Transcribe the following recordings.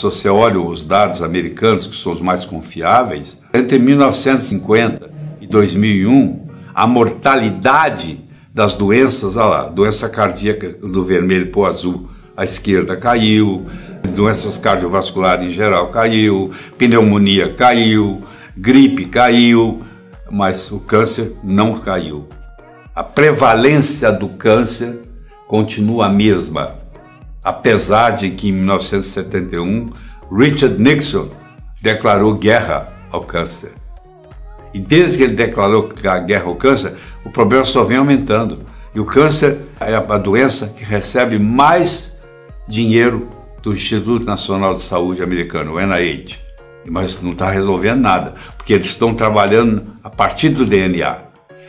se você olha os dados americanos, que são os mais confiáveis, entre 1950 e 2001, a mortalidade das doenças, olha lá, doença cardíaca do vermelho para o azul, a esquerda caiu, doenças cardiovasculares em geral caiu, pneumonia caiu, gripe caiu, mas o câncer não caiu. A prevalência do câncer continua a mesma, apesar de que em 1971 Richard Nixon declarou guerra ao câncer. E desde que ele declarou a guerra ao câncer, o problema só vem aumentando. E o câncer é a doença que recebe mais dinheiro do Instituto Nacional de Saúde americano, o NIH. Mas não está resolvendo nada, porque eles estão trabalhando a partir do DNA.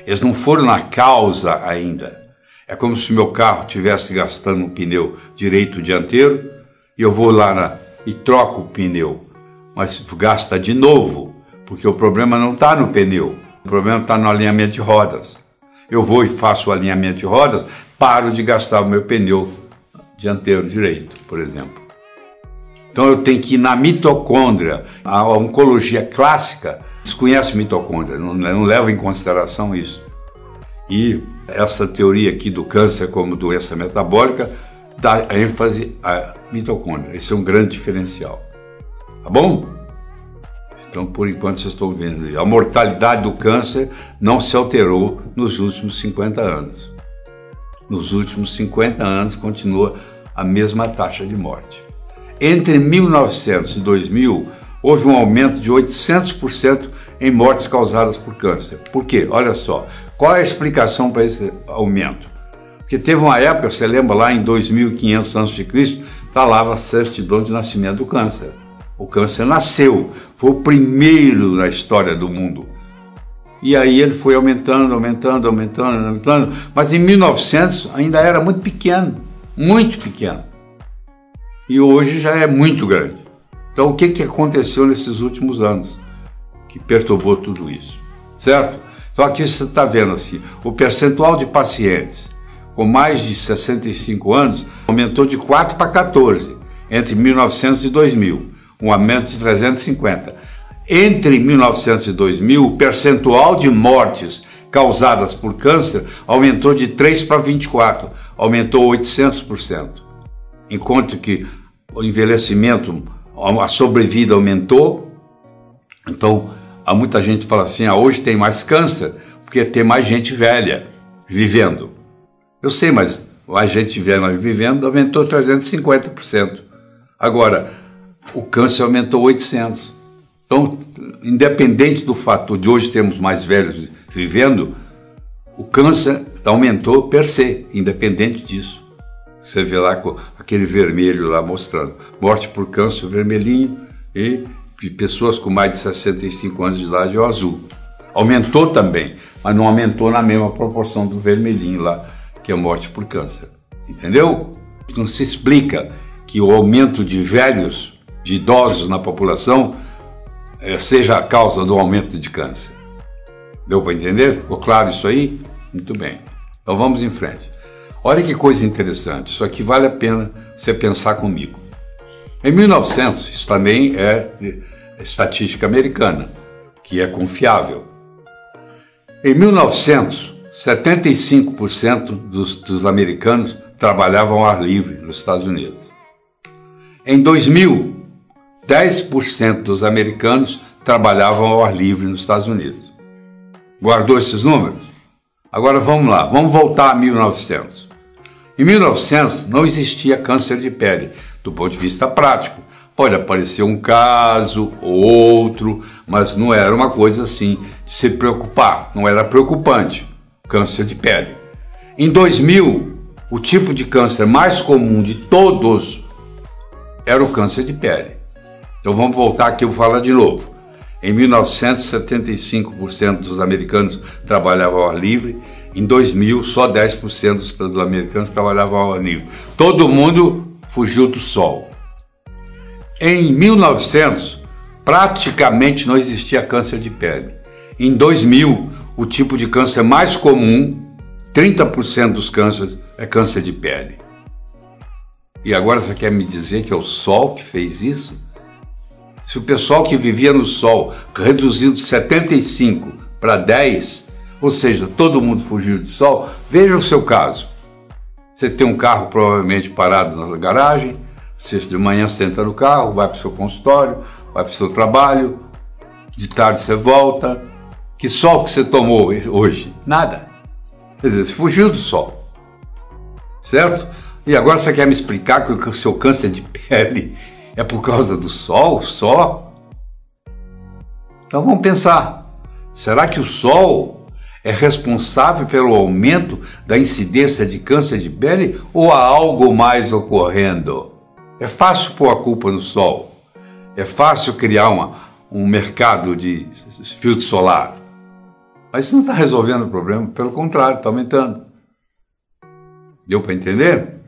Eles não foram na causa ainda. É como se o meu carro estivesse gastando um pneu direito dianteiro e eu vou lá e troco o pneu, mas gasta de novo, porque o problema não está no pneu, o problema está no alinhamento de rodas. Eu vou e faço o alinhamento de rodas, paro de gastar o meu pneu dianteiro direito, por exemplo. Então eu tenho que ir na mitocôndria. A oncologia clássica desconhece mitocôndria, não leva em consideração isso. E essa teoria aqui do câncer como doença metabólica dá ênfase à mitocôndria. Esse é um grande diferencial. Tá bom? Então, por enquanto, vocês estão vendo, a mortalidade do câncer não se alterou nos últimos 50 anos. Nos últimos 50 anos continua a mesma taxa de morte. Entre 1900 e 2000, houve um aumento de 800% em mortes causadas por câncer. Por quê? Olha só, qual é a explicação para esse aumento? Porque teve uma época, você lembra lá em 2500 a.C., está lá a certidão de nascimento do câncer. O câncer nasceu, foi o primeiro na história do mundo. E aí ele foi aumentando, mas em 1900 ainda era muito pequeno. E hoje já é muito grande. Então o que aconteceu nesses últimos anos que perturbou tudo isso, certo? Então aqui você está vendo assim, o percentual de pacientes com mais de 65 anos aumentou de 4 para 14 entre 1900 e 2000, um aumento de 350. Entre 1900 e 2000, o percentual de mortes causadas por câncer aumentou de 3 para 24, aumentou 800%. Enquanto que o envelhecimento, a sobrevida aumentou. Então, há muita gente que fala assim, hoje tem mais câncer, porque tem mais gente velha vivendo. Eu sei, mas a gente velha vivendo aumentou 350%. Agora, o câncer aumentou 800%. Então, independente do fato de hoje termos mais velhos vivendo, o câncer aumentou per se, independente disso. Você vê lá com aquele vermelho lá mostrando. Morte por câncer vermelhinho e de pessoas com mais de 65 anos de idade o azul. Aumentou também, mas não aumentou na mesma proporção do vermelhinho lá, que é morte por câncer. Entendeu? Não se explica que o aumento de velhos, de idosos na população, seja a causa do aumento de câncer. Deu para entender? Ficou claro isso aí? Muito bem. Então vamos em frente. Olha que coisa interessante, isso aqui vale a pena você pensar comigo. Em 1900, isso também é estatística americana, que é confiável. Em 1900, 75% dos americanos trabalhavam ao ar livre nos Estados Unidos. Em 2000, 10% dos americanos trabalhavam ao ar livre nos Estados Unidos. Guardou esses números? Agora vamos lá, vamos voltar a 1900. Em 1900 não existia câncer de pele, do ponto de vista prático. Pode aparecer um caso ou outro, mas não era uma coisa assim de se preocupar, não era preocupante, câncer de pele. Em 2000, o tipo de câncer mais comum de todos era o câncer de pele. Então vamos voltar aqui e vou falar de novo. Em 1900, 75% dos americanos trabalhavam ao ar livre. Em 2000, só 10% dos americanos trabalhavam ao ar livre. Todo mundo fugiu do sol. Em 1900, praticamente não existia câncer de pele. Em 2000, o tipo de câncer mais comum, 30% dos cânceres, é câncer de pele. E agora você quer me dizer que é o sol que fez isso? Se o pessoal que vivia no sol reduziu de 75 para 10, ou seja, todo mundo fugiu do sol, veja o seu caso. Você tem um carro provavelmente parado na garagem, você de manhã você entra no carro, vai para o seu consultório, vai para o seu trabalho, de tarde você volta. Que sol que você tomou hoje? Nada. Quer dizer, você fugiu do sol. Certo? E agora você quer me explicar que o seu câncer de pele é por causa do sol só? Então vamos pensar. Será que o sol é responsável pelo aumento da incidência de câncer de pele ou há algo mais ocorrendo? É fácil pôr a culpa no sol. É fácil criar um mercado de filtro solar. Mas isso não está resolvendo o problema, pelo contrário, está aumentando. Deu para entender?